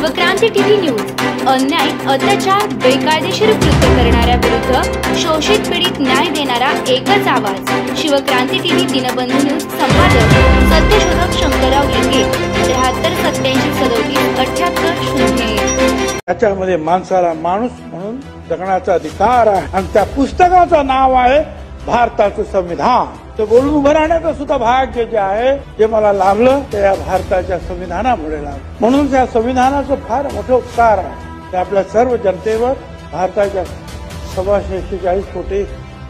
Shivkranti TV news अन्याय अत्याचार बेकायदेशीर कृत्य करणाऱ्या विरुद्ध शोषित पीडित न्याय देणारा एकच आवाज। शिवक्रांती टीव्ही दिनबंधू न्यूज संपादक सत्यशोधक शंकरराव लिंगे 73 त्याच्यामध्ये माणसाला माणूस म्हणून जगण्याचा अधिकार आहे आणि त्या पुस्तकाचं नाव आहे भारताचं संविधान। ते बोलून उभं राहण्याचं सुद्धा भाग्य जे आहे जे मला लाभलं ते या भारताच्या संविधानामुळे लाभलं। म्हणून त्या संविधानाचं फार मोठं उपकार आहे ते आपल्या सर्व जनतेवर, भारताच्या 146 कोटी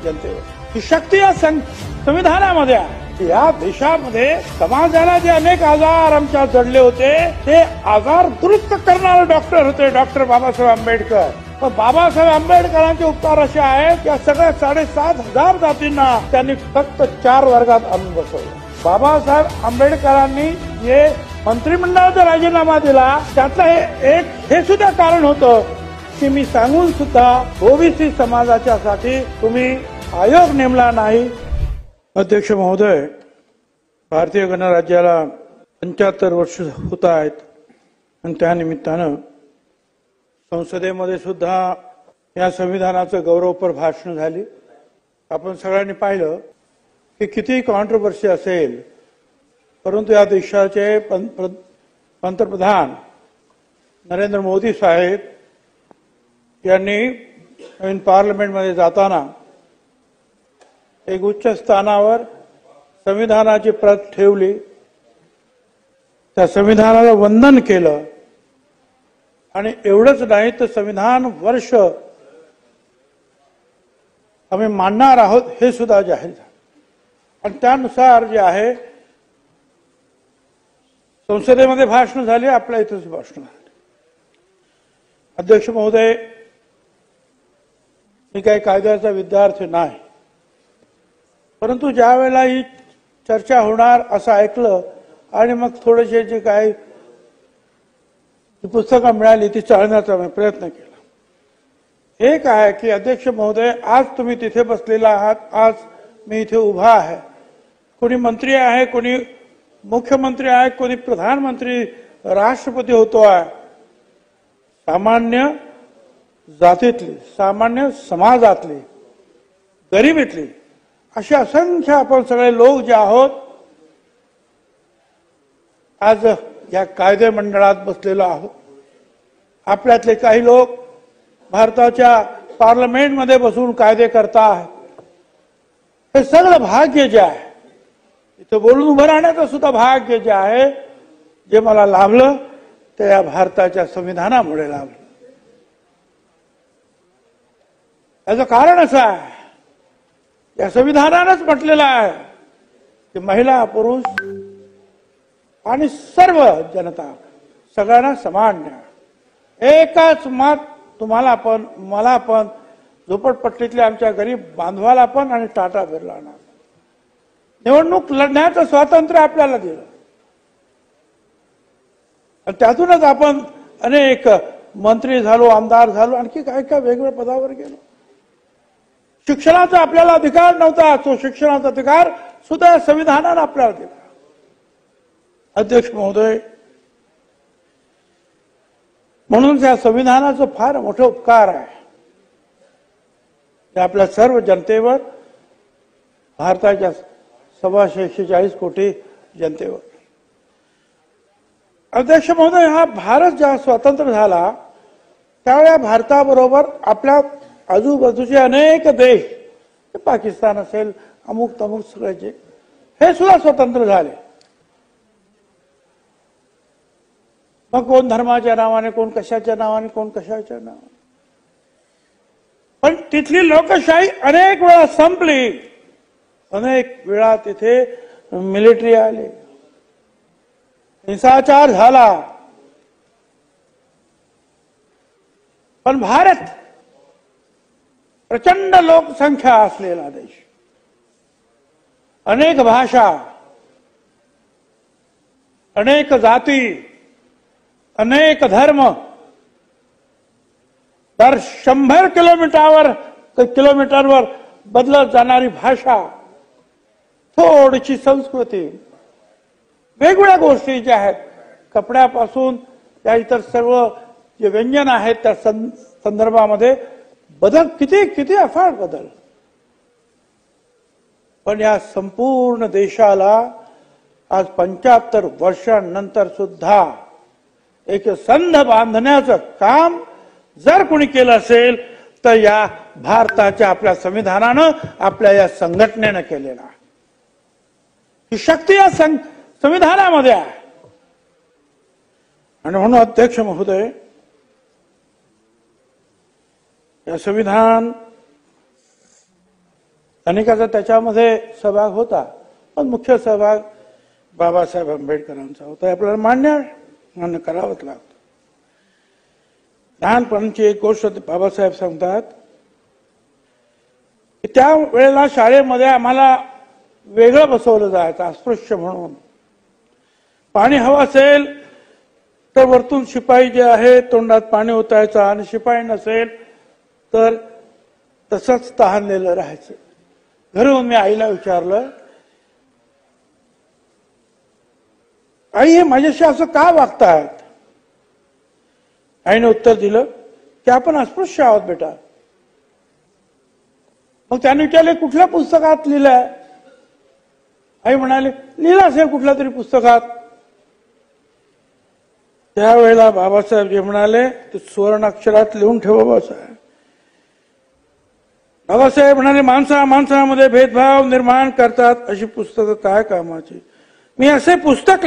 जनतेवर। ही शक्ती या संविधानामध्ये आहे। या देशामध्ये समाजाला जे अनेक आजार आमच्या जडले होते ते आजार दुरुस्त करणारे डॉक्टर होते डॉक्टर बाबासाहेब आंबेडकर। पण बाबासाहेब आंबेडकरांचे उपकार असे आहेत या सगळ्या 7,500 जातींना त्यांनी फक्त 4 वर्गात आणून बसवलं। बाबासाहेब आंबेडकरांनी जे मंत्रिमंडळाचा राजीनामा दिला त्यातलं हे सुद्धा कारण होतं की मी सांगून सुद्धा ओबीसी समाजाच्यासाठी तुम्ही आयोग नेमला नाही। अध्यक्ष महोदय, भारतीय गणराज्याला 75 वर्ष होत आहेत आणि त्यानिमित्तानं संसदेमध्ये सुद्धा या संविधानाचं गौरवपर भाषण झाली। आपण सगळ्यांनी पाहिलं की किती कॉन्ट्रोवर्सी असेल परंतु या देशाचे पंतप्रधान नरेंद्र मोदी साहेब यांनी नवीन पार्लमेंटमध्ये जाताना एक उच्च स्थानावर संविधानाची प्रत ठेवली, त्या संविधानाला वंदन केलं आणि एवढंच नाही तर संविधान वर्ष आम्ही मानणार आहोत हे सुद्धा जाहीर झालं आणि त्यानुसार जे आहे संसदेमध्ये भाषण झाली, आपल्या इथंच भाषण झाली। अध्यक्ष महोदय, मी काही कायद्याचा विद्यार्थी नाही परंतु ज्या वेळेला ही चर्चा होणार असं ऐकलं आणि मग थोडेसे जे काही पुस्तकं मिळाली ती चाळण्याचा मी प्रयत्न केला। एक आहे की अध्यक्ष महोदय, आज तुम्ही तिथे बसलेला आहात, आज मी इथे उभा आहे। कोणी मंत्री आहे, कोणी मुख्यमंत्री आहे, कोणी प्रधानमंत्री, राष्ट्रपती होतो आहे। सामान्य जातीतली, सामान्य समाजातली, गरिबीतली असे असंख्य आपण सगळे लोक जे आहोत आज या कायदे मंडळात बसलेलो आहोत। आपल्यातले काही लोक भारताच्या पार्लमेंटमध्ये बसून कायदे करतात। हे सगळं भाग्य जे आहे इथे बोलून उभं राहण्याचं सुद्धा भाग्य जे आहे जे मला लाभलं ते या भारताच्या संविधानामुळे लाभलं। याचं कारण असं आहे, या संविधानानंच म्हटलेलं आहे की महिला, पुरुष आणि सर्व जनता सगळ्यांना समान न्याय। एकच मत तुम्हाला पण, मला पण, झोपडपट्टीतल्या आमच्या गरीब बांधवाला पण आणि टाटा बिर्लांना। निवडणूक लढण्याचं स्वातंत्र्य आपल्याला दिलं आणि त्यातूनच आपण अनेक मंत्री झालो, आमदार झालो, आणखी काय काय वेगवेगळ्या पदावर गेलो। शिक्षणाचा आपल्याला अधिकार नव्हता, तो शिक्षणाचा अधिकार सुद्धा संविधानानं आपल्याला दिला। अध्यक्ष महोदय, म्हणून या संविधानाचं फार मोठं उपकार आहे ते आपल्या सर्व जनतेवर, भारताच्या 146 कोटी जनतेवर। अध्यक्ष महोदय, हा भारत जेव्हा स्वतंत्र झाला त्यावेळेला भारताबरोबर आपल्या आजूबाजूचे अनेक देश, पाकिस्तान असेल, अमुक तमुक सगळ्याचे, हे सुद्धा स्वतंत्र झाले। मग कोण धर्माच्या नावाने, कोण कशाच्या नावाने, कोण कशाच्या नावाने, पण तिथली लोकशाही अनेक वेळा संपली, अनेक वेळा तिथे मिलिटरी आले, हिंसाचार झाला, पण भारत प्रचंड लोकसंख्या असलेला देश, अनेक भाषा, अनेक जाती, अनेक धर्म, दर 100 किलोमीटरवर बदलत जाणारी भाषा, थोडीशी संस्कृती, वेगवेगळ्या गोष्टी ज्या आहेत, कपड्यापासून त्या इतर सर्व जे व्यंजन आहेत त्या संदर्भामध्ये बदल किती अफाट बदल, पण या संपूर्ण देशाला आज 75 वर्षांनंतर सुद्धा एक संध बांधण्याचं काम जर कोणी केलं असेल तर या भारताच्या आपल्या संविधानानं, आपल्या या संघटनेनं केलेला. ही शक्ती या संविधानामध्ये आहे. आणि म्हणून अध्यक्ष महोदय, या संविधान अनेकाचा त्याच्यामध्ये सहभाग होता, पण मुख्य सहभाग बाबासाहेब आंबेडकरांचा होता. आपल्याला मान्य करावंच लागतं. लहानपणाची एक गोष्ट बाबासाहेब सांगतात की त्या वेळेला शाळेमध्ये आम्हाला वेगळं बसवलं जायचं अस्पृश्य म्हणून. पाणी हवं असेल तर वरतून शिपाई जे आहे तोंडात पाणी ओतायचं, आणि शिपाई नसेल तर तसंच तहानलेलं राहायचं. घरून मी आईला विचारलं, आई हे माझ्याशी असं का वागतायत? आईने उत्तर दिलं की आपण अस्पृश्य आहोत बेटा. मग त्याने विचारले कुठल्या पुस्तकात लिहिलंय? आई म्हणाले लिहिलं असेल कुठल्या तरी पुस्तकात. त्यावेळेला बाबासाहेब जे म्हणाले ते सुवर्ण अक्षरात लिहून ठेवा बाबासाहेब. बाबासाहेब म्हणाले माणसामध्ये भेदभाव निर्माण करतात अशी पुस्तकं काय कामाची. मी असं पुस्तक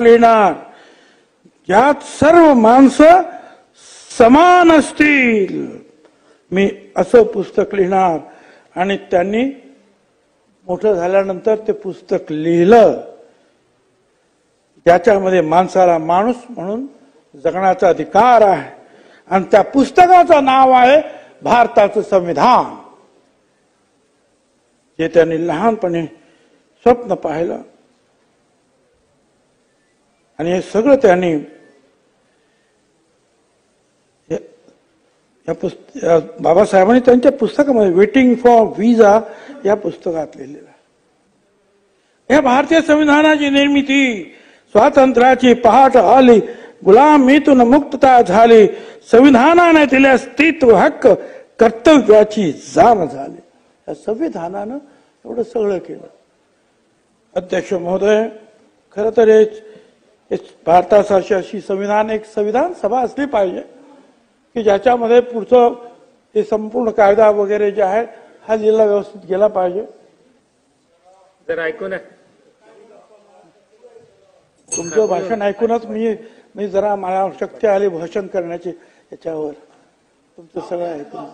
लिहिणार ज्यात सर्व माणसं समान असतील. मी असं पुस्तक लिहिणार. आणि त्यांनी मोठं झाल्यानंतर ते पुस्तक लिहिलं ज्याच्यामध्ये माणसाला माणूस म्हणून जगण्याचा अधिकार आहे. आणि त्या पुस्तकाचं नाव आहे भारताचं संविधान, जे त्यांनी लहानपणी स्वप्न पाहिलं. आणि हे सगळं त्यांनी बाबासाहेबांनी त्यांच्या पुस्तकामध्ये वेटिंग फॉर व्हिसा या पुस्तकात लिहिलेलं आहे. या भारतीय संविधानाची निर्मिती, स्वातंत्र्याची पहाट आली, गुलामीतून मुक्तता झाली, संविधानाने दिले अस्तित्व हक्क, कर्तव्याची जाण झाली. या संविधानानं एवढं सगळं केलं. अध्यक्ष महोदय, खरं तर भारतासारखी अशी एक संविधान सभा असली पाहिजे की ज्याच्यामध्ये पुढचं हे संपूर्ण कायदा वगैरे जे आहे हा जिल्हा व्यवस्थित गेला पाहिजे. जर ऐकून तुमचं भाषण ऐकूनच मी जरा मला शक्ती आली भाषण करण्याची. याच्यावर तुमचं सगळं ऐकून.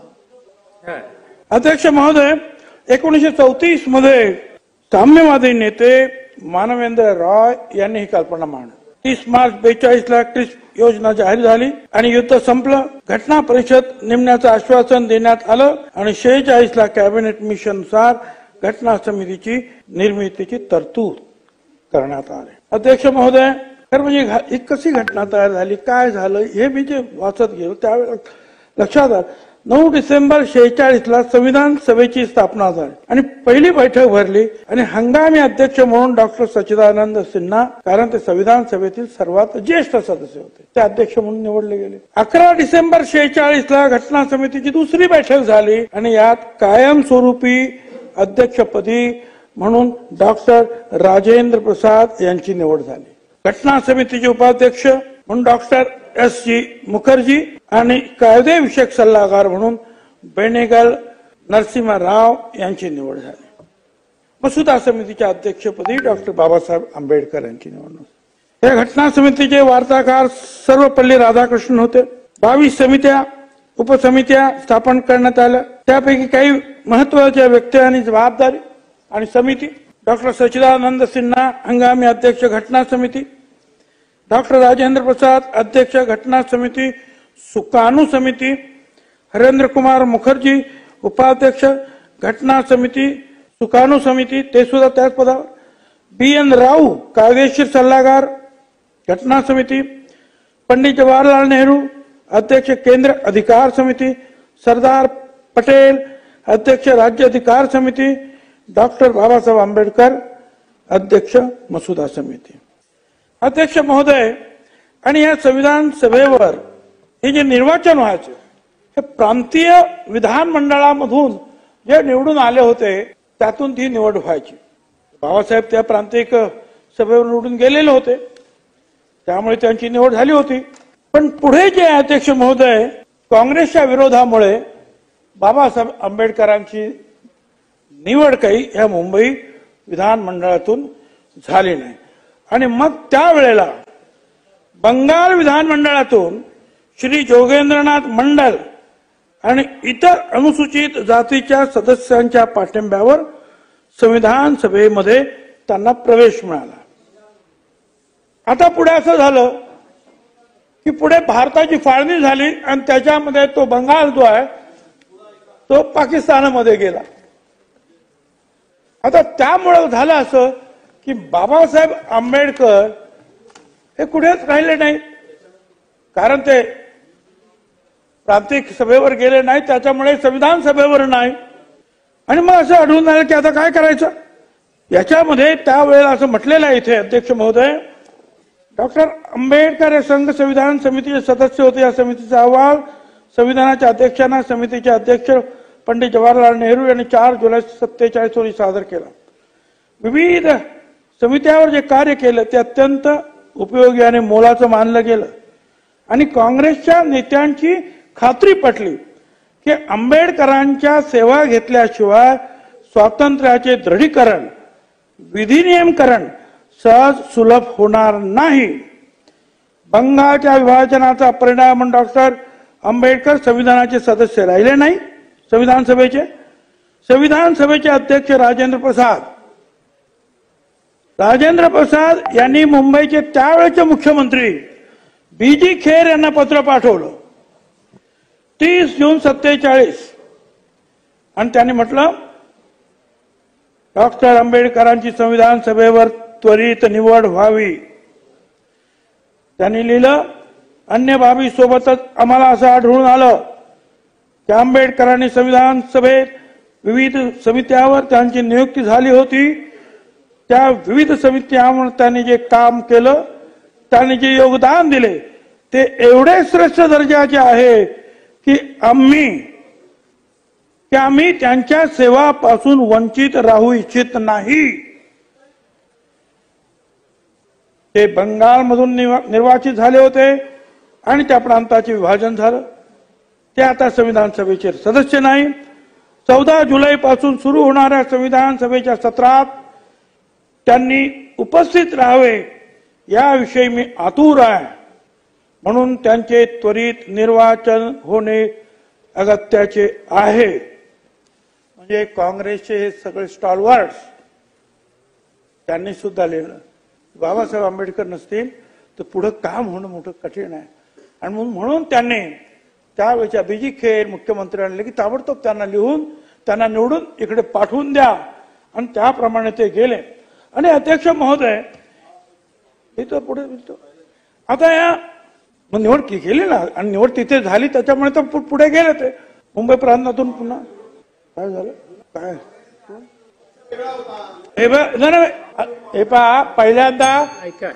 अध्यक्ष महोदय, 1934 मध्ये साम्यवादी नेते मानवेंद्र रॉय यांनी ही कल्पना मांडली. 30 मार्च 42 ला क्रिस्प योजना जाहीर झाली आणि युद्ध संपलं. घटना परिषद नेमण्याचं आश्वासन देण्यात आलं आणि 46 ला कॅबिनेट मिशननुसार घटना समितीची निर्मितीची तरतूद करण्यात आली. अध्यक्ष महोदय, खरं म्हणजे ही कशी घटना तयार झाली, काय झालं हे मी जे वाचत गेलो त्यावेळेला लक्षात आलं. 9 डिसेंबर 46 ला संविधान सभेची स्थापना झाली आणि पहिली बैठक भरली आणि हंगामी अध्यक्ष म्हणून डॉक्टर सच्चिदानंद सिन्हा, कारण ते संविधान सभेतील सर्वात ज्येष्ठ सदस्य होते, ते अध्यक्ष म्हणून निवडले गेले. 11 डिसेंबर 46 ला घटना समितीची दुसरी बैठक झाली आणि यात कायमस्वरूपी अध्यक्षपदी म्हणून डॉक्टर राजेंद्र प्रसाद यांची निवड झाली. घटना समितीचे उपाध्यक्ष म्हणून डॉक्टर S.G. मुखर्जी आणि कायदेविषयक सल्लागार म्हणून बेनेगल नरसिंह राव यांची निवड झाली. मसुदा समितीच्या अध्यक्षपदी डॉक्टर बाबासाहेब आंबेडकर यांची निवड. या घटना समितीचे वार्ताकार सर्वपल्ली राधाकृष्णन होते. 22 समित्या उपसमित्या स्थापन करण्यात आल्या. त्यापैकी काही महत्वाच्या व्यक्ती आणि जबाबदारी आणि समिती: डॉक्टर सच्चिदानंद सिन्हा हंगामी अध्यक्ष घटना समिती, डॉक्टर राजेंद्र प्रसाद अध्यक्ष घटना समिती सुकाणू समिती, हरेंद्र कुमार मुखर्जी उपाध्यक्ष घटना समिती सुकाणू समिती, ते सुद्धा त्याच पदावर. B.N. राव कायदेशीर सल्लागार घटना समिती, पंडित जवाहरलाल नेहरू अध्यक्ष केंद्र अधिकार समिती, सरदार पटेल अध्यक्ष राज्य अधिकार समिती, डॉक्टर बाबासाहेब आंबेडकर अध्यक्ष मसुदा समिती. अध्यक्ष महोदय, आणि या संविधान सभेवर हे जे निर्वाचन व्हायचे हे प्रांतीय विधानमंडळामधून जे निवडून आले होते त्यातून ती निवड व्हायची. बाबासाहेब त्या प्रांतिक सभेवर निवडून गेलेले होते, त्यामुळे त्यांची निवड झाली होती. पण पुढे जे अध्यक्ष महोदय, काँग्रेसच्या विरोधामुळे बाबासाहेब आंबेडकरांची निवड काही या मुंबई विधानमंडळातून झाली नाही. आणि मग त्यावेळेला बंगाल विधानमंडळातून श्री जोगेंद्रनाथ मंडल आणि इतर अनुसूचित जातीच्या सदस्यांच्या पाठिंब्यावर संविधान सभेमध्ये त्यांना प्रवेश मिळाला. आता पुढे असं झालं की पुढे भारताची फाळणी झाली आणि त्याच्यामध्ये तो बंगाल जो आहे तो पाकिस्तानमध्ये गेला. आता त्यामुळे झालं असं की बाबासाहेब आंबेडकर हे कुठेच राहिले नाही, कारण ते प्रांतिक सभेवर गेले नाही, त्याच्यामुळे संविधान सभेवर नाही. आणि मग असं आढळून आलं की आता काय करायचं. याच्यामध्ये त्यावेळेला असं म्हटलेलं आहे इथे अध्यक्ष महोदय, डॉक्टर आंबेडकर हे संघ संविधान समितीचे सदस्य होते. या समितीचा अहवाल संविधानाच्या अध्यक्षांना समितीचे अध्यक्ष पंडित जवाहरलाल नेहरू यांनी 4 जुलै 1947 रोजी सादर केला. विविध समित्यावर जे कार्य केलं ते अत्यंत उपयोगी आणि मोलाचं मानलं गेलं. आणि काँग्रेसच्या नेत्यांची खात्री पटली की आंबेडकरांच्या सेवा घेतल्याशिवाय स्वातंत्र्याचे दृढीकरण, विधिनियमकरण सहज सुलभ होणार नाही. बंगालच्या विभाजनाचा परिणाम म्हणून डॉक्टर आंबेडकर संविधानाचे सदस्य राहिले नाही. संविधान सभेचे अध्यक्ष राजेंद्र प्रसाद यांनी मुंबईचे त्यावेळेचे मुख्यमंत्री बीजी खेर यांना पत्र पाठवलं 30 जून 1947 आणि त्यांनी म्हटलं डॉक्टर आंबेडकरांची संविधान सभेवर त्वरित निवड व्हावी. त्यांनी लिहिलं, अन्य बाबी सोबतच आम्हाला असं आढळून आलं की आंबेडकरांनी संविधान सभेत विविध समित्यावर त्यांची नियुक्ती झाली होती. त्या विविध समित्यांवर त्यांनी जे काम केलं, त्यांनी जे योगदान दिले ते एवढे श्रेष्ठ दर्जाचे आहे की आम्ही त्यांच्या सेवापासून वंचित राहू इच्छित नाही. ते बंगालमधून निर्वाचित झाले होते आणि त्या प्रांताचे विभाजन झालं. ते आता संविधान सभेचे सदस्य नाही. 14 जुलैपासून सुरू होणाऱ्या संविधान सभेच्या सत्रात त्यांनी उपस्थित राहावे याविषयी मी आतुर आहे. म्हणून त्यांचे त्वरित निर्वाचन होणे अगत्याचे आहे. म्हणजे काँग्रेसचे हे सगळे स्टॉलवर्ड्स त्यांनी सुद्धा लिहिलं बाबासाहेब आंबेडकर नसतील तर पुढे काम होणं मोठं कठीण आहे. आणि म्हणून त्यांनी त्यावेळेच्या बीजी खेर मुख्यमंत्र्यांनी की ताबडतोब त्यांना लिहून त्यांना निवडून इकडे पाठवून द्या आणि त्याप्रमाणे ते गेले. आणि अध्यक्ष महोदय इथं पुढे आता या निवड केली ना आणि निवड तिथे झाली त्याच्यामुळे तर पुढे गेले ते मुंबई प्रांतातून. पुन्हा काय झालं काय हे पहा, पहिल्यांदा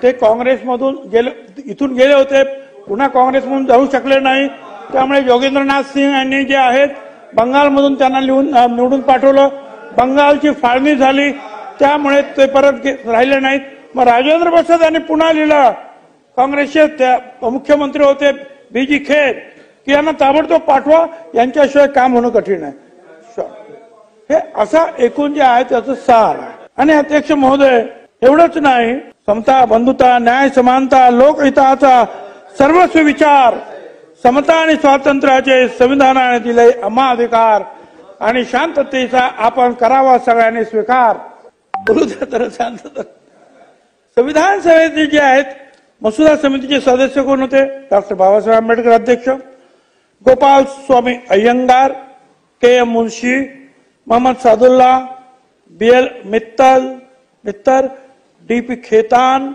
ते काँग्रेसमधून गेले, इथून गेले होते, पुन्हा काँग्रेसमधून जाऊ शकले नाही. त्यामुळे योगेंद्रनाथ सिंह यांनी जे आहेत बंगालमधून त्यांना निवडून पाठवलं. बंगालची फाळणी झाली त्यामुळे ते परत राहिले नाहीत. मग राजेंद्र प्रसाद यांनी पुन्हा लिहिलं, काँग्रेसचे त्या मुख्यमंत्री होते बीजी खेर, की यांना ताबडतोब पाठवा, यांच्याशिवाय काम होणं कठीण आहे. हे असा एकूण जे आहे त्याचं सार आहे. आणि अध्यक्ष महोदय एवढंच नाही, समता, बंधुता, न्याय, समानता, लोकहिताचा सर्वस्व विचार, समता आणि स्वातंत्र्याचे संविधानाने दिले आम्हा अधिकार आणि शांततेचा आपण करावा सगळ्यांनी स्वीकार. बोलू द्या तर शांतता. संविधान सभेचे जे आहेत मसुदा समितीचे सदस्य कोण होते? डॉक्टर बाबासाहेब आंबेडकर अध्यक्ष, गोपाल स्वामी अय्यंगार, के.एम. मुंशी, मोहम्मद सादुल्ला, बी.एल. मित्तर, डी.पी. खेतान,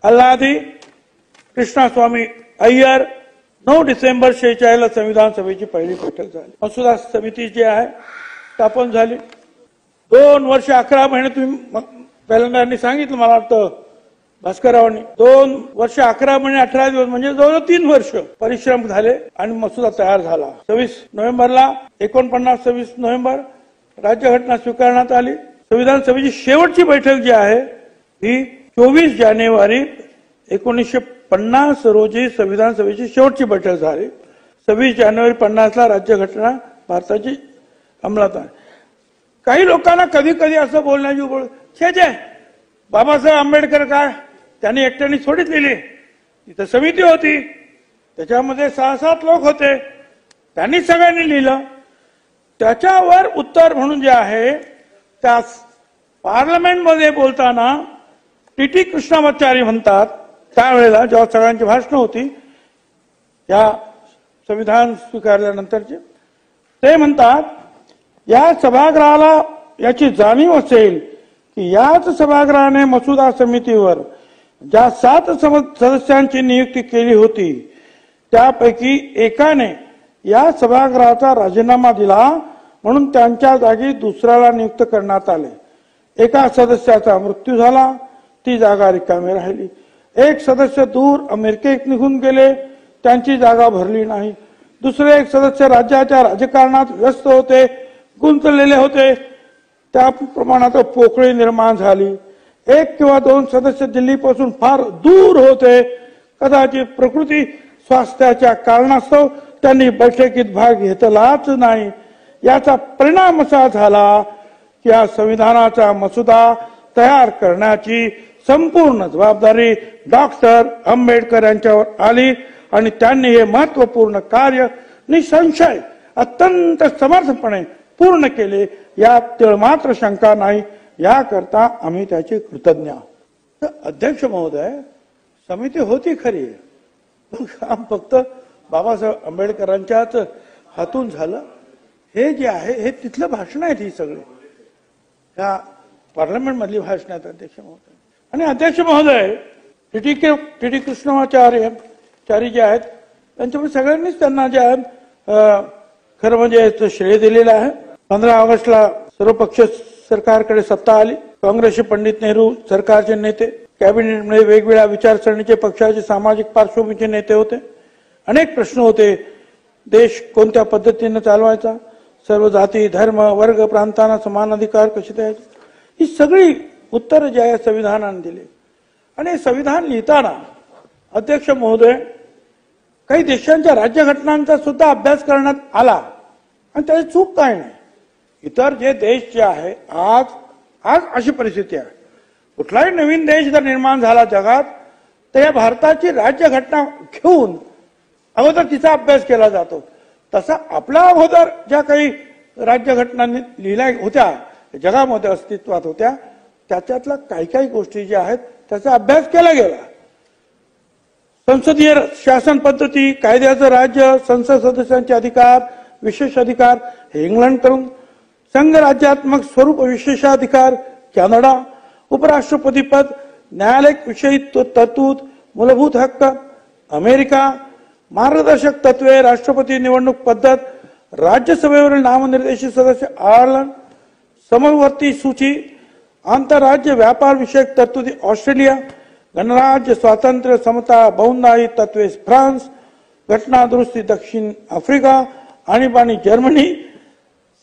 अल्लादी, कृष्णास्वामी अय्यर. 9 डिसेंबर 1946 ला संविधान सभेची पहिली बैठक झाली. मसुदा समिती जी आहे स्थापन झाली. 2 वर्ष 11 महिने तुम्ही पहिल्यांदा सांगितलं मला वाटतं भास्कररावांनी 2 वर्ष 11 महिने 18 दिवस म्हणजे जवळ 3 वर्ष परिश्रम झाले आणि मसुदा तयार झाला. 26 नोव्हेंबरला 26 नोव्हेंबर राज्यघटना स्वीकारण्यात आली. संविधान सभेची शेवटची बैठक जी आहे ही 24 जानेवारी 1950 रोजी संविधान सभेची शेवटची बैठक झाली. 26 जानेवारी 50ला राज्यघटना भारताची अंमलात आली. काही लोकांना कधी कधी असं बोलण्याची गोळ छे बाबासाहेब आंबेडकर काय त्यांनी एकट्याने थोडीच लिहिली, तिथं समिती होती, त्याच्यामध्ये 6-7 लोक होते, त्यांनी सगळ्यांनी लिहिलं. त्याच्यावर उत्तर म्हणून जे आहे त्या पार्लमेंटमध्ये बोलताना टी कृष्णामाचारी म्हणतात, त्यावेळेला जेव्हा सगळ्यांची भाषणं होती या संविधान स्वीकारल्यानंतरचे, ते म्हणतात या सभागृहाला याची जाणीव असेल की याच सभागृहाने मसुदा समितीवर ज्या 7 सदस्यांची नियुक्ती केली होती त्यापैकी एकाने या सभागृहाचा राजीनामा दिला म्हणून त्यांच्या जागी दुसऱ्याला नियुक्त करण्यात आले. एका सदस्याचा मृत्यू झाला, ती जागा रिकामी राहिली. एक सदस्य दूर अमेरिकेत निघून गेले, त्यांची जागा भरली नाही. दुसरे एक सदस्य राज्याच्या राजकारणात व्यस्त होते, गुंतलेले होते, त्या प्रमाणात पोकळी निर्माण झाली. 1 किंवा 2 सदस्य दिल्लीपासून फार दूर होते, कदाचित प्रकृती स्वास्थ्याच्या कारणास्तव त्यांनी बैठकीत भाग घेतलाच नाही. याचा परिणाम असा झाला की या संविधानाचा मसुदा तयार करण्याची संपूर्ण जबाबदारी डॉक्टर आंबेडकर यांच्यावर आली आणि त्यांनी हे महत्वपूर्ण कार्य निसंशय अत्यंत समर्थपणे पूर्ण केले, यात तिळमात्र शंका नाही. याकरता आम्ही त्याचे कृतज्ञ आहोत. अध्यक्ष महोदय, समिती होती खरी, पण काम फक्त बाबासाहेब आंबेडकरांच्याच हातून झालं. हे जे आहे हे तिथलं भाषण आहेत, ही सगळे या पार्लमेंट मधली भाषण आहेत अध्यक्ष महोदय. आणि अध्यक्ष महोदय टी कृष्णामाचारी जे आहेत त्यांच्यामुळे सगळ्यांनीच त्यांना जे आहे खरं म्हणजे श्रेय दिलेलं आहे. 15 ऑगस्टला सर्वपक्ष सरकारकडे सत्ता आली. काँग्रेसचे पंडित नेहरू सरकारचे नेते, कॅबिनेटमध्ये वेगवेगळ्या विचारसरणीचे पक्षाचे सामाजिक पार्श्वभूमीचे नेते होते. अनेक प्रश्न होते. देश कोणत्या पद्धतीने चालवायचा, सर्व जाती धर्म वर्ग प्रांतांना समान अधिकार कसे द्यायचे, ही सगळी उत्तरं जे आहे संविधानाने दिली. आणि संविधान लिहिताना अध्यक्ष महोदय काही देशांच्या राज्यघटनांचा सुद्धा अभ्यास करण्यात आला आणि त्याची चूक काय नाही. इतर जे देश जे आहे आज अशी परिस्थिती आहे, कुठलाही नवीन देश जर निर्माण झाला जगात तर या भारताची राज्यघटना घेऊन अगोदर तिचा अभ्यास केला जातो. तसा आपल्या अगोदर ज्या काही राज्यघटनांनी लिहिल्या होत्या जगामध्ये अस्तित्वात होत्या त्याच्यातल्या काही गोष्टी ज्या आहेत त्याचा अभ्यास केला गेला. संसदीय शासन पद्धती, कायद्याचं राज्य, संसद सदस्यांचे अधिकार, विशेष अधिकार हे इंग्लंडकडून, संघ राज्यात्मक स्वरूप विशेषाधिकार कॅनडा, उपराष्ट्रपती पद, न्यायालयिक विषयी तरतूद, मूलभूत हक्क अमेरिका, मार्गदर्शक तत्वे, राष्ट्रपती निवडणूक पद्धत, राज्यसभेवरील नामनिर्देशित सदस्य आयर्लंड, समवर्ती सूची, आंतरराज्य व्यापार विषयक तरतुदी ऑस्ट्रेलिया, गणराज्य स्वातंत्र्य समता बहुनाही तत्वे फ्रान्स, घटना दुरुस्ती दक्षिण आफ्रिका, आणीबाणी जर्मनी,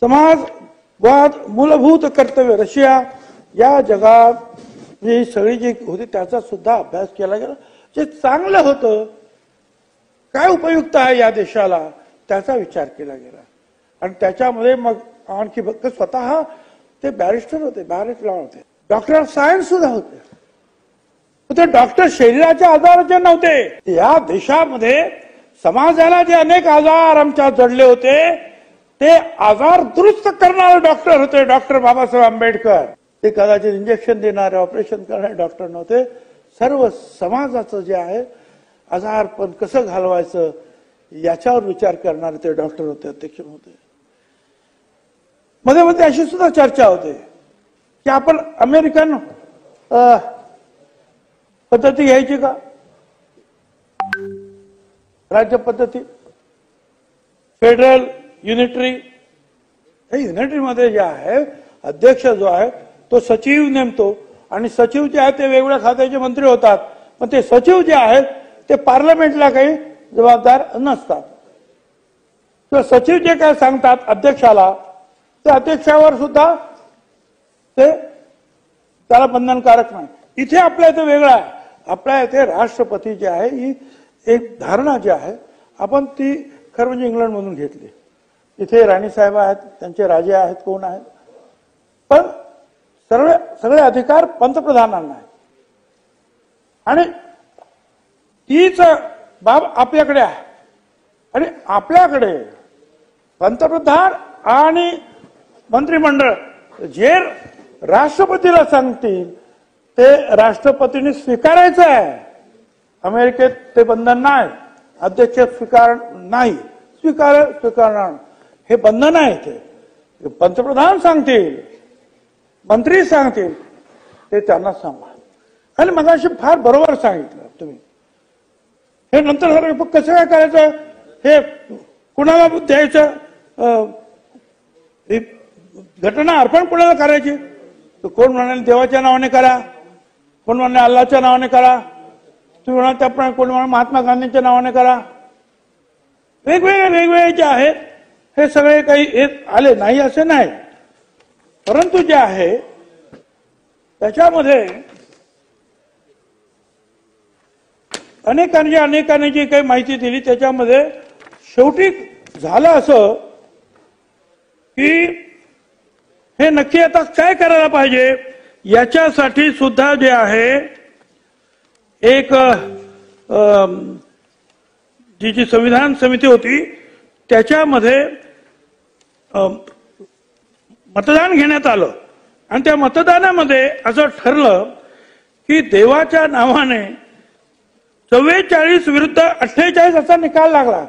समाजवाद, मूलभूत कर्तव्य रशिया. या जगात ही सगळी जी होती त्याचा सुद्धा अभ्यास केला गेला. जे चांगलं होतं, काय उपयुक्त आहे या देशाला त्याचा विचार केला गेला. आणि त्याच्यामध्ये मग आणखी फक्त स्वतः ते बॅरिस्टर होते, बॅरिस्टर होते, डॉक्टर ऑफ सायन्स सुद्धा होते. ते डॉक्टर शरीराचे आजाराचे नव्हते. या देशामध्ये समाजाला जे अनेक आजार आमच्या जडले होते ते आजार दुरुस्त करणारे डॉक्टर होते डॉक्टर बाबासाहेब आंबेडकर. ते कदाचित इंजेक्शन देणारे, ऑपरेशन करणारे डॉक्टर नव्हते. सर्व समाजाचं जे आहे आजारपण कसं घालवायचं याच्यावर विचार करणारे ते डॉक्टर होते अध्यक्ष महोदय. मध्ये मध्ये अशी सुद्धा चर्चा होते की आपण अमेरिकन पद्धती घ्यायची का, राज्य पद्धती, फेडरल युनिटरी. हे युनिटरी मध्ये जे आहे अध्यक्ष जो आहे तो सचिव नेमतो आणि सचिव जे आहेत ते वेगवेगळ्या खात्याचे मंत्री होतात, पण ते सचिव जे आहेत ते पार्लमेंटला काही जबाबदार नसतात. तर सचिव जे काय सांगतात अध्यक्षाला, ते अध्यक्षावर सुद्धा ते त्याला बंधनकारक नाही. इथे आपल्या इथे वेगळं आहे. आपल्या इथे राष्ट्रपती जे आहे ही एक धारणा जी आहे आपण ती खरं म्हणजे इंग्लंडमधून घेतली. इथे राणीसाहेब आहेत, त्यांचे राजे आहेत, कोण आहेत, पण सगळे अधिकार पंतप्रधानांना आहेत. आणि तीच बाब आपल्याकडे आहे. आणि आपल्याकडे पंतप्रधान आणि मंत्रिमंडळ जे राष्ट्रपतीला सांगतील ते राष्ट्रपतींनी स्वीकारायचं आहे. अमेरिकेत ते बंधन नाही, अध्यक्ष स्वीकारणार हे बंधन आहे. ते पंतप्रधान सांगतील, मंत्री सांगतील, ते त्यांना सांगा. आणि मगाशी फार बरोबर सांगितलं तुम्ही. हे नंतर कसं काय करायचं, हे कुणाला द्यायचं, घटना अर्पण कुणाला करायची. तर कोण म्हणाले देवाच्या नावाने करा, कोण म्हणाले अल्लाच्या नावाने करा, तुम्ही म्हणाल त्याप्रमाणे कोण म्हणाल महात्मा गांधींच्या नावाने करा. वेगवेगळे जे आहेत हे सगळे काही येत आले नाही असे नाही, परंतु जे आहे त्याच्यामध्ये अनेकांनी जी काही माहिती दिली त्याच्यामध्ये शेवटी झालं असं की हे नक्की आता काय करायला पाहिजे याच्यासाठी सुद्धा जे आहे एक जी संविधान समिती होती त्याच्यामध्ये मतदान घेण्यात आलं. आणि त्या मतदानामध्ये असं ठरलं की देवाच्या नावाने 44 विरुद्ध 48 असा निकाल लागला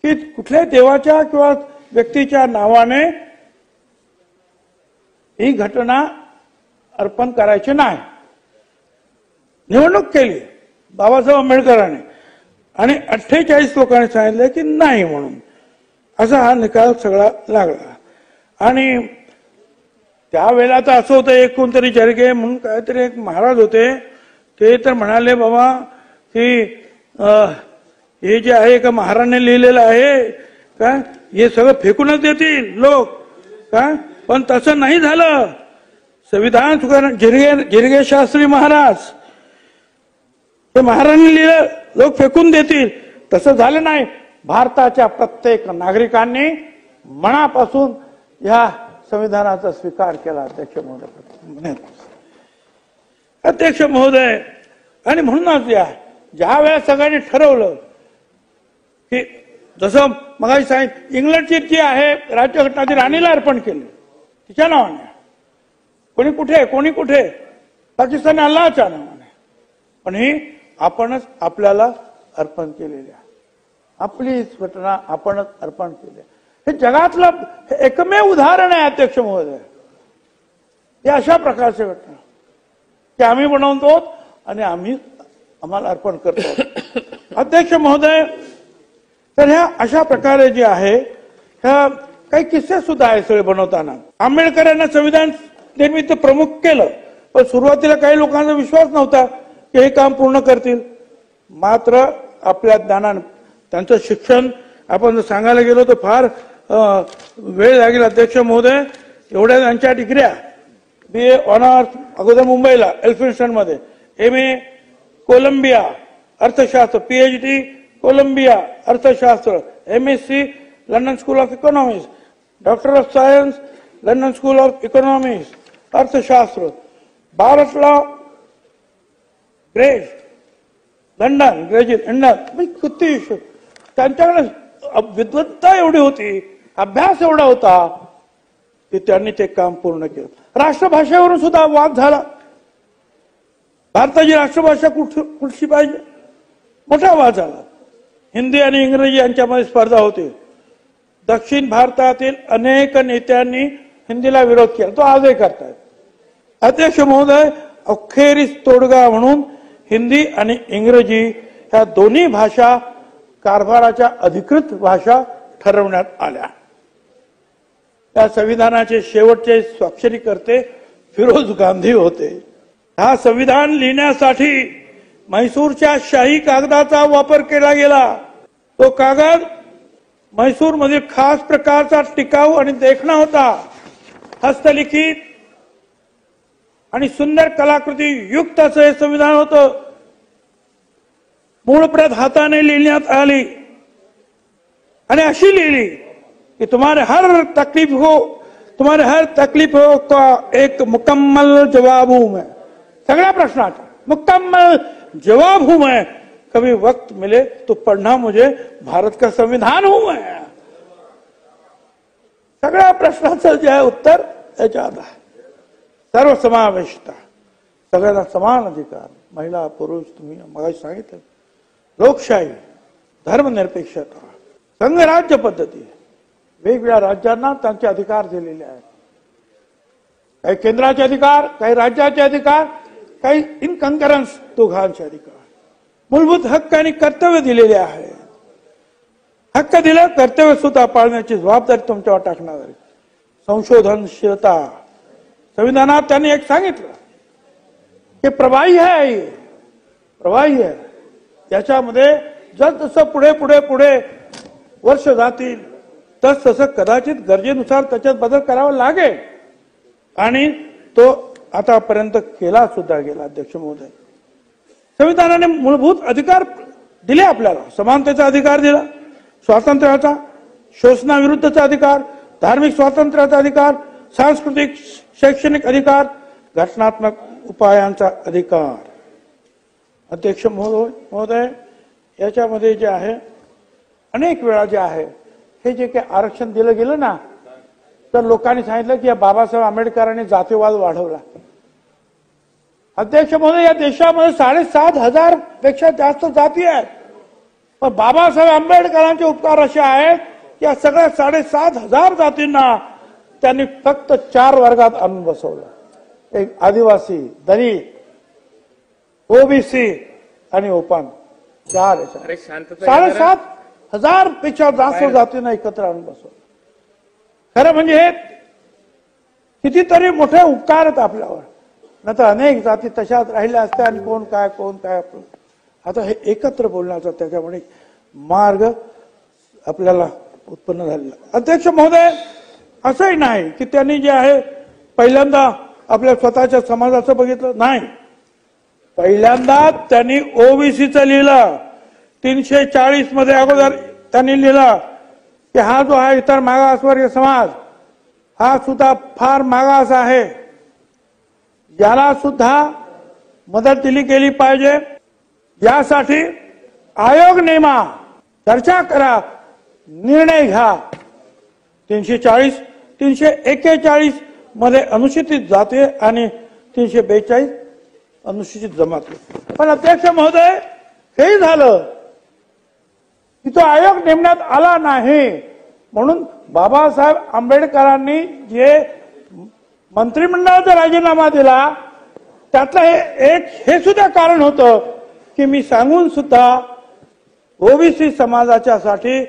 की कुठल्याही देवाच्या किंवा व्यक्तीच्या नावाने ही घटना अर्पण करायची नाही. निवडणूक केली बाबासाहेब आंबेडकरांनी आणि 48 लोकांनी सांगितलं की नाही म्हणून, असा हा निकाल सगळा लागला. आणि त्यावेळेला तर असं होतं, एक कोणतरी जरगे म्हणून काहीतरी एक महाराज होते, ते तर म्हणाले बाबा की हे जे आहे का महाराजांनी लिहिलेलं आहे का हे सगळं फेकूनच देतील लोक का, पण तसं नाही झालं. संविधान सुधारणा जिरगे शास्त्री महाराज ते महाराजांनी लिहिलं लोक फेकून देतील, तसं झालं नाही. भारताच्या प्रत्येक नागरिकांनी मनापासून या संविधानाचा स्वीकार केला. अध्यक्ष महोदय आणि म्हणूनच ज्या वेळेस सगळ्यांनी ठरवलं की जसं मगाशी सांगितलं इंग्लंडची जी आहे राज्यघटना ती राणीला अर्पण केली तिच्या नावाने, कोणी कुठे पाकिस्तान अल्लाच्या नावाने, पण ही आपणच आपल्याला अर्पण केलेली आहे. आपली घटना आपणच अर्पण केली. हे जगातलं एकमेव उदाहरण आहे अध्यक्ष महोदय. हे अशा प्रकारची घटना की आम्ही बनवतो आणि आम्हाला अर्पण करतो. अध्यक्ष महोदय, तर ह्या अशा प्रकारे जे आहे ह्या काही किस्से सुद्धा आहे सगळे बनवताना. आंबेडकरांना संविधान निर्मिती प्रमुख केलं, पण सुरुवातीला काही लोकांचा विश्वास नव्हता की हे काम पूर्ण करतील. मात्र आपल्या ज्ञानाने त्यांचं शिक्षण आपण जर सांगायला गेलो तर फार वेळ लागेल अध्यक्ष महोदय. एवढ्या त्यांच्या डिग्र्या BA ऑनर्स अगोदर मुंबईला एल्फिन्स्टन मध्ये, MA कोलंबिया अर्थशास्त्र, PhD कोलंबिया अर्थशास्त्र, MSc London school of economics, doctor of science London school of economics अर्थशास्त्र, bar at law great London graduate London. किती त्यांच्याकडे विद्वत्ता एवढी होती, अभ्यास एवढा होता की त्यांनी ते काम पूर्ण केलं. राष्ट्रभाषेवरून सुद्धा वाद झाला. भारताची राष्ट्रभाषा कुठची पाहिजे, मोठा वाद झाला. हिंदी आणि इंग्रजी यांच्यामध्ये स्पर्धा होती. दक्षिण भारतातील अनेक नेत्यांनी हिंदीला विरोध केला, तो आजही करतायत. अध्यक्ष महोदय, अखेरीस तोडगा म्हणून हिंदी आणि इंग्रजी ह्या दोन्ही भाषा कारभाराच्या अधिकृत भाषा ठरवण्यात आल्या. त्या संविधानाचे शेवटचे स्वाक्षरीकर्ते फिरोज गांधी होते. हा संविधान लिहिण्यासाठी म्हैसूरच्या शाही कागदाचा वापर केला गेला। तो कागद म्हैसूरमधील खास प्रकारचा टिकाऊ आणि देखणा होता। हस्तलिखित आणि सुंदर कलाकृती युक्त असं हे संविधान होतं। मूळ प्रत हाताने लिहिण्यात आली आणि अशी लिहिली कि तुम्हारे हर तकलीफ हो का एक मुकम्मल जवाब हूं मैं। सगळ्या प्रश्नाचा मुकम्मल जवाब हूं मैं। कभी वक्त मिले तो पढ़ना मुझे भारत का संविधान हूं मैं। सगळ्या प्रश्नाचं जे आहे उत्तर याच्यात आहे। सर्वसमावेशता, सगळ्यांना समान अधिकार, महिला पुरुष, तुम्ही मगाशी सांगितलं, लोकशाही, धर्मनिरपेक्षता, संघराज्य पद्धती, वेगवेगळ्या राज्यांना त्यांचे अधिकार दिलेले आहेत। काही केंद्राचे अधिकार, काही राज्याचे अधिकार, काही इन कंकरन्स दोघांचे अधिकार, मूलभूत हक्क आणि कर्तव्य दिलेले आहे। हक्क दिलं, कर्तव्य सुद्धा पाळण्याची जबाबदारी तुमच्यावर टाकणार आहे। संशोधनशीलता, संविधानात त्यांनी एक सांगितलं की प्रवाही आहे, प्रवाही आहे। त्याच्यामध्ये जसं पुढे पुढे पुढे वर्ष जातील तसं कदाचित गरजेनुसार त्याच्यात बदल करावा लागेल आणि तो आतापर्यंत केला सुद्धा गेला। अध्यक्ष महोदय, संविधानाने मूलभूत अधिकार दिले आपल्याला। समानतेचा अधिकार दिला, स्वातंत्र्याचा, शोषणाविरुद्धचा अधिकार, धार्मिक स्वातंत्र्याचा अधिकार, सांस्कृतिक शैक्षणिक अधिकार, घटनात्मक उपायांचा अधिकार। अध्यक्ष महोदय, याच्यामध्ये जे आहे अनेक वेळा जे आहे हे जे काही आरक्षण दिलं गेलं ना, तर लोकांनी सांगितलं की बाबासाहेब आंबेडकरांनी जातीवाद वाढवला। अध्यक्ष महोदय, या देशामध्ये 7,500 पेक्षा जास्त जाती आहेत, पण बाबासाहेब आंबेडकरांचे उपकार असे आहेत की या सगळ्या 7,500 जातींना त्यांनी फक्त 4 वर्गात आणून बसवलं। एक आदिवासी, दलित, ओबीसी आणि ओपन, 4 7,500 पेक्षा जास्त जातींना एकत्र आणून बसवलं। खरं म्हणजे हे कितीतरी मोठे उपकार आहेत आपल्यावर, नंतर अनेक जाती तशाच राहिल्या असत्या आणि कोण काय आता हे एकत्र बोलण्याचा त्याच्यामुळे मार्ग आपल्याला उत्पन्न झालेला। अध्यक्ष महोदय, असंही नाही की त्यांनी जे आहे पहिल्यांदा आपल्या स्वतःच्या समाजाचं बघितलं, नाही, पहिल्यांदा त्यांनी ओबीसीचं लिहिलं। 340 मध्ये अगोदर त्यांनी लिहिलं की हा जो आहे इतर मागासवर्गीय समाज हा सुद्धा फार मागास आहे, याला सुद्धा मदत दिली गेली पाहिजे। यासाठी आयोग नेमा, चर्चा करा, निर्णय घ्या। 340, 341 मध्ये अनुसूचित जाती आणि 342 अनुसूचित जमाती। पण अध्यक्ष महोदय, हे झालं की तो आयोग नेमण्यात आला नाही, म्हणून बाबासाहेब आंबेडकरांनी जे मंत्रिमंडळाचा राजीनामा दिला त्यातलं हे सुद्धा कारण होतं की मी सांगून सुद्धा ओबीसी समाजाच्यासाठी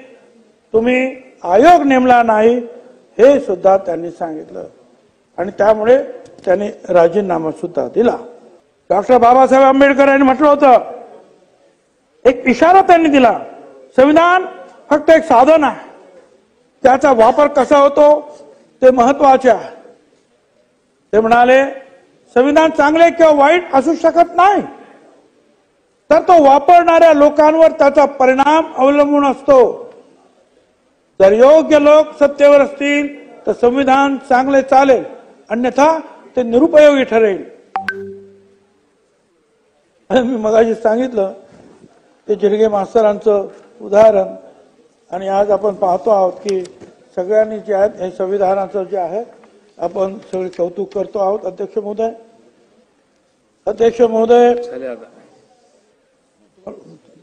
तुम्ही आयोग नेमला नाही, हे सुद्धा त्यांनी सांगितलं आणि त्यामुळे त्यांनी राजीनामा सुद्धा दिला। डॉक्टर बाबासाहेब आंबेडकर यांनी म्हटलं होतं, एक इशारा त्यांनी दिला, संविधान फक्त एक साधन आहे, त्याचा वापर कसा होतो ते महत्वाचे आहे। ते म्हणाले, संविधान चांगले किंवा वाईट असू शकत नाही, तर तो वापरणाऱ्या लोकांवर त्याचा परिणाम अवलंबून असतो। जर योग्य लोक सत्तेवर असतील तर संविधान चांगले चालेल, अन्यथा ते निरुपयोगी ठरेल। मी मगाशी सांगितलं ते जिरगे मास्तरांचं उदाहरण, आणि आज आपण पाहतो आहोत की सगळ्यांनी जे आहे हे संविधानाचं जे आहे आपण सगळे कौतुक करतो आहोत। अध्यक्ष महोदय,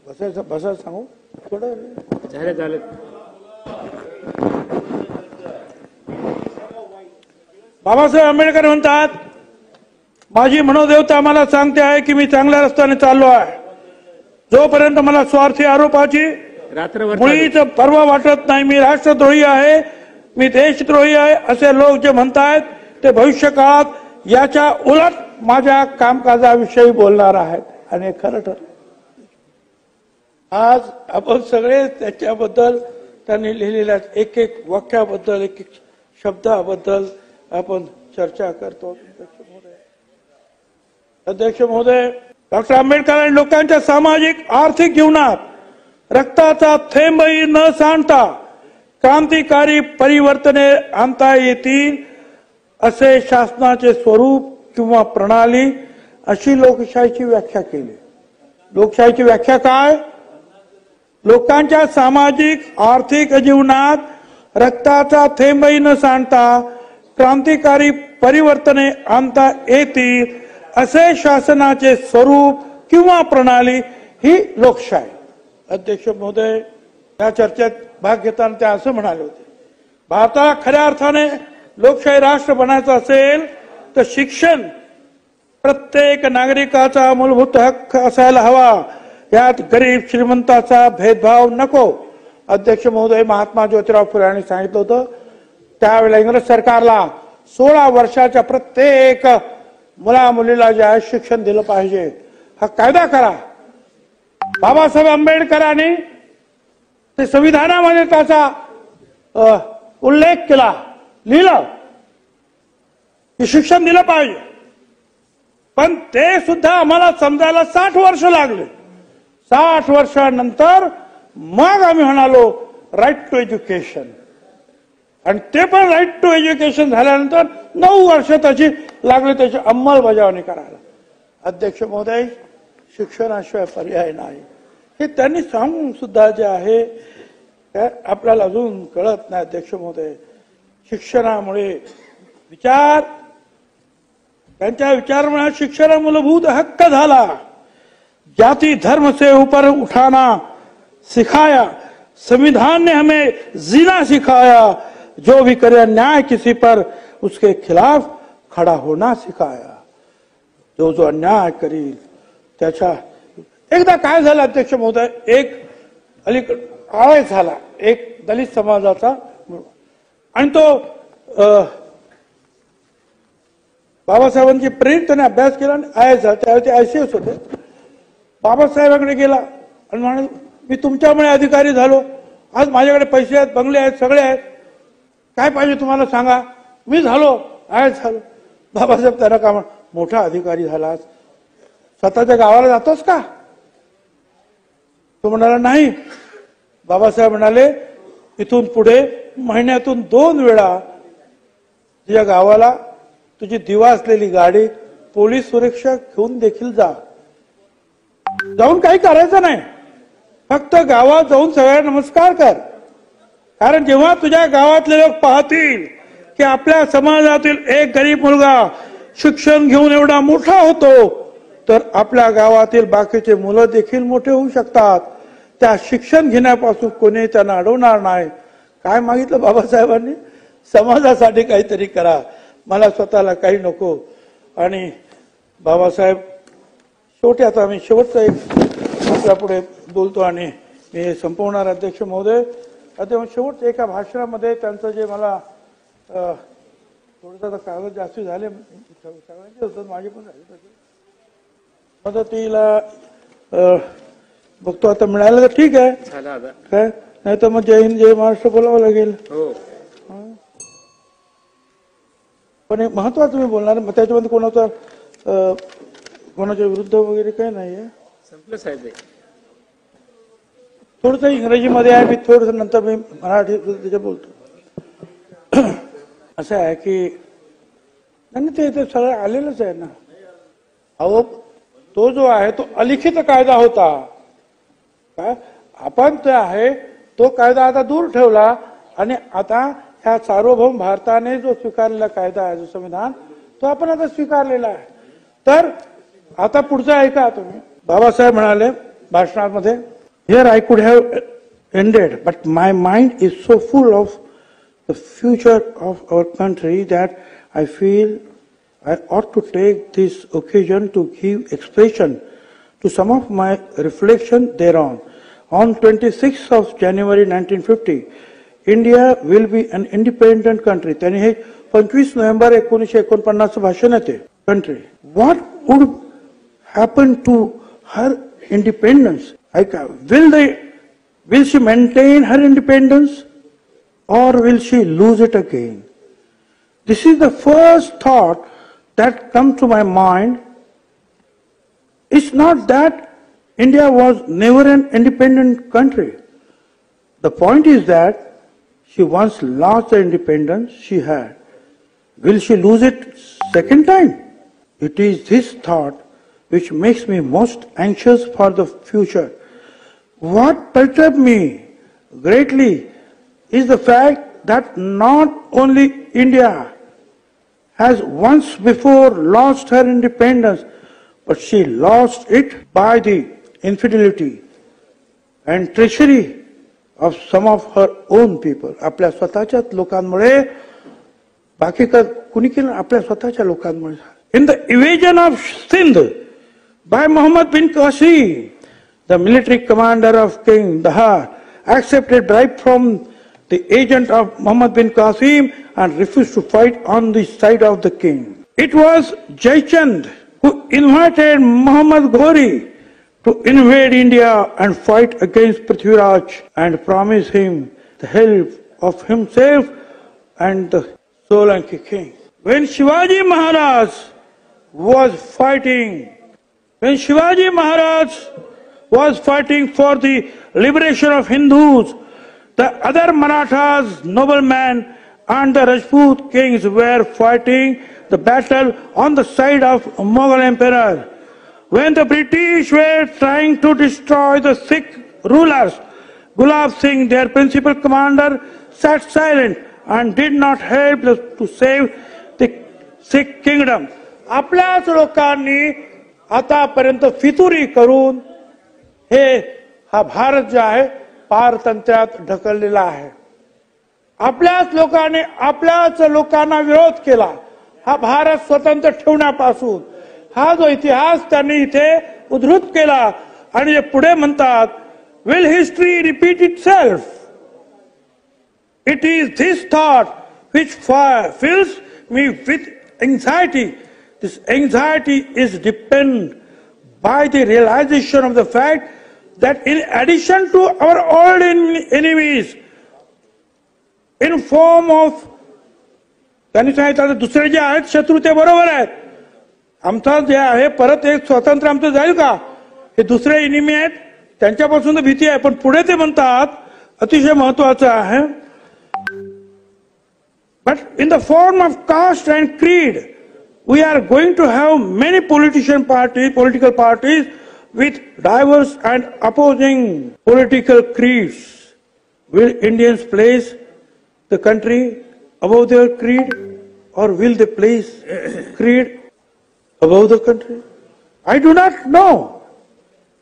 बसायचं सांगू थोडं झालं। बाबासाहेब आंबेडकर म्हणतात, माझी मनोदेवता मला सांगते आहे की मी चांगल्या रस्त्याने चाललो आहे। जोपर्यंत मला स्वार्थी आरोपाची मुळीच पर्वा वाटत नाही, मी राष्ट्रद्रोही आहे, मी देशद्रोही आहे असे लोक जे म्हणतायत ते भविष्य काळात याच्या उलट माझ्या कामकाजाविषयी बोलणार आहेत आणि हे खरं ठरलं. आज आपण सगळे त्याच्याबद्दल त्यांनी लिहिलेल्या एक एक वाक्याबद्दल एक एक शब्दाबद्दल आपण चर्चा करतो. अध्यक्ष महोदय, डॉक्टर आंबेडकरांनी लोकांच्या सामाजिक आर्थिक जीवनात रक्ताचा थेंबही न सांडता क्रांतिकारी परिवर्तने आणता येतील असे शासनाचे स्वरूप किंवा प्रणाली अशी लोकशाहीची व्याख्या केली. लोकशाहीची व्याख्या काय? लोकांच्या सामाजिक आर्थिक जीवनात रक्ताचा थेंबही न सांडता क्रांतिकारी परिवर्तने आणता येतील असे शासनाचे स्वरूप किंवा प्रणाली ही लोकशाही. अध्यक्ष महोदय, या चर्चेत भाग घेताना ते असं म्हणाले होते, भारताला खऱ्या अर्थाने लोकशाही राष्ट्र बनायचं असेल तर शिक्षण प्रत्येक नागरिकाचा मूलभूत हक्क असायला हवा. यात गरीब श्रीमंताचा भेदभाव नको. अध्यक्ष महोदय, महात्मा ज्योतिराव फुले यांनी सांगितलं होतं, त्यावेळेला इंग्रज सरकारला 16 वर्षाच्या प्रत्येक मुला मुलीला जे आहे शिक्षण दिलं पाहिजे, हा कायदा करा. बाबासाहेब आंबेडकरांनी ते संविधानामध्ये त्याचा उल्लेख केला, लिहिलं की शिक्षण दिलं पाहिजे. पण ते सुद्धा आम्हाला समजायला 60 वर्ष लागले. 60 वर्षानंतर मग आम्ही म्हणालो राईट टू एज्युकेशन, आणि ते पण राईट टू एज्युकेशन झाल्यानंतर 9 वर्ष त्याची लागली त्याची अंमलबजावणी करायला. अध्यक्ष महोदय, शिक्षणाशिवाय पर्याय नाही हे त्यांनी सांगून सुद्धा जे आहे आपल्याला अजून कळत नाही. अध्यक्ष महोदय, शिक्षणामुळे त्यांच्या विचारामुळे शिक्षण मूलभूत हक्क झाला. जाति धर्म से ऊपर उठाना सिखाया, संविधान ने हमें जीना सिखाया, जो भी करे अन्याय किसी पर उसके खिलाफ खड़ा होना सिखाया. जो जो अन्याय करील त्याच्या. एकदा काय झालं अध्यक्ष महोदय, एक अलीकडे आळय झाला एक दलित समाजाचा, आणि तो बाबासाहेबांची प्रेरित त्याने अभ्यास केला आणि आयएस झाला. त्यावेळी ते आयसीएस होते. बाबासाहेबांकडे गेला आणि म्हणाले, मी तुमच्यामुळे अधिकारी झालो, आज माझ्याकडे पैसे आहेत, बंगले आहेत, सगळे आहेत, काय पाहिजे तुम्हाला सांगा. मी झालो आयएस झालो. बाबासाहेब त्यांना का मोठा अधिकारी झालास, स्वतःच्या गावाला जातोस का? तो म्हणाला नाही. बाबासाहेब म्हणाले, इथून पुढे महिन्यातून 2 वेळा तुझ्या गावाला तुझी दिवा असलेली गाडी पोलीस सुरक्षा घेऊन देखील जा. जाऊन काही करायचं नाही, फक्त गावात जाऊन सगळ्यांना नमस्कार कर. कारण जेव्हा तुझ्या गावातले लोक पाहतील की आपल्या समाजातील एक गरीब मुलगा शिक्षण घेऊन एवढा मोठा होतो, तर आपल्या गावातील बाकीचे मुलं देखील मोठे होऊ शकतात. त्या शिक्षण घेण्यापासून कोणी त्यांना अडवणार नाही. काय मागितलं बाबासाहेबांनी? समाजासाठी काहीतरी करा, मला स्वतःला काही नको. आणि बाबासाहेब शेवटी, आता मी शेवटचा एक आपल्या पुढे बोलतो आणि मी हे संपवणार. अध्यक्ष महोदय, आता शेवटच्या एका भाषणामध्ये त्यांचं जे मला थोडंसं कागद जास्ती झाले, सगळ्यांचे होतं, माझे पण झाले, मदतीला बघतो आता मिळालं तर ठीक आहे, काय नाही तर मग जय हिंद जय महाराष्ट्र बोलावं लागेल. पण एक महत्वाचं मी बोलणार, मग त्याच्यामध्ये कोणाच्या विरुद्ध वगैरे काही नाहीये. संपलं साहेब. थोडस इंग्रजीमध्ये आहे, मी थोडस नंतर मी मराठी त्याच्या बोलतो. असं आहे की नाही, ते सगळं आलेलंच आहे ना. अहो, तो जो आहे तो अलिखित कायदा होता. काय आपण ते आहे तो कायदा आता दूर ठेवला आणि आता ह्या सार्वभौम भारताने जो स्वीकारलेला कायदा आहे, जो संविधान, तो आपण आता स्वीकारलेला आहे. तर आता पुढचं ऐका तुम्ही. बाबासाहेब म्हणाले भाषणामध्ये, here I could have ended, but my mind is so full of the future of our country that I feel I ought to take this occasion to give expression to some of my reflection thereon. On 26th of January 1950, India will be an independent country. त्यांनी हे 25 November 1949 भाषण आहे. country. What would happen to her independence? Will she maintain her independence or will she lose it again? This is the first thought that comes to my mind. It's not that India was never an independent country. The point is that she once lost the independence she had. Will she lose it second time? It is this thought which makes me most anxious for the future. What perturbs me greatly is the fact that not only India has once before lost her independence, but she lost it by the infidelity and treachery of some of her own people. आपल्या स्वतःच्याच लोकांमुळे बाकी कुणी केलं आपल्या स्वतःच्या लोकांमुळे. In the invasion of Sindh by Muhammad bin Qasim, the military commander of King Dahar accepted bribe from the agent of Muhammad bin Qasim and refused to fight on the side of the king. It was Jaichand who invited Muhammad Ghori to invade India and fight against Prithviraj and promised him the help of himself and the Solanki king. When Shivaji Maharaj was fighting for the liberation of Hindus, the other Marathas, noblemen and the Rajput kings were fighting the battle on the side of Mughal emperor. When the British were trying to destroy the Sikh rulers, Gulab Singh, their principal commander, sat silent and did not help to save the Sikh kingdom. आपल्याच लोकांनी आतापर्यंत फितुरी करून हा भारत जो आहे पारतंत्र्यात ढकललेला आहे. आपल्याच लोकांनी आपल्याच लोकांना विरोध केला. हा भारत स्वतंत्र ठेवण्यापासून हा जो इतिहास त्यांनी इथे उद्धृत केला आणि जे पुढे म्हणतात, will history repeat itself? It is this thought which fills me with anxiety. This anxiety is dependent by the realization of the fact that in addition to our old enemies, in form of, त्यांनी सांगितलं दुसरे जे आहेत शत्रू ते बरोबर आहेत, आमचा जे आहे परत एक स्वातंत्र्य आमचं जाईल का, हे दुसरे एनिमी आहेत त्यांच्यापासून तर भीती आहे. पण पुढे ते म्हणतात अतिशय महत्वाचं आहे, but in the form of caste and creed we are going to have many political parties with diverse and opposing political creeds. Will Indians place the country above their creed, or will they place creed above the country? I do not know.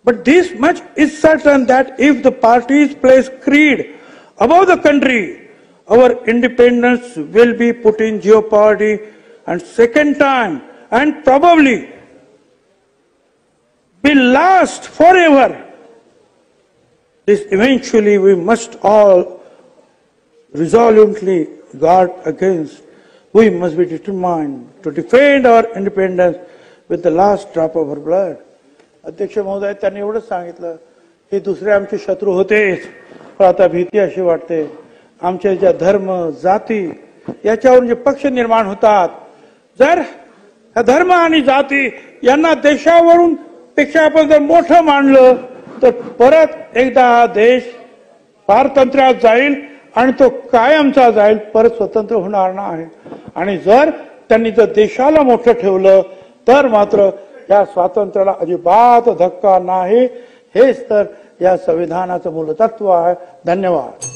But this much is certain, that if the parties place creed above the country, our independence will be put in jeopardy, and second time, and probably will last forever. This eventually we must all resolutely guard against. We must be determined to defend our independence with the last drop of our blood. अध्यक्ष महोदय, त्यांनी एवढंच सांगितलं की दुसरे आमचे शत्रू होतेच, पण आता भीती अशी वाटते आमच्या ज्या धर्म जाती याच्यावरून जे पक्ष निर्माण होतात, जर धर्म आणि जाती यांना देशावरून पेक्षा आपण जर मोठं मानलं तर परत एकदा हा देश पारतंत्र्यात जाईल आणि तो कायमचा जाईल, परत स्वतंत्र होणार नाही. आणि जर त्यांनी जर देशाला मोठं ठेवलं तर मात्र या स्वातंत्र्याला अजिबात धक्का नाही. हेच तर या संविधानाचं मूलतत्व आहे. धन्यवाद.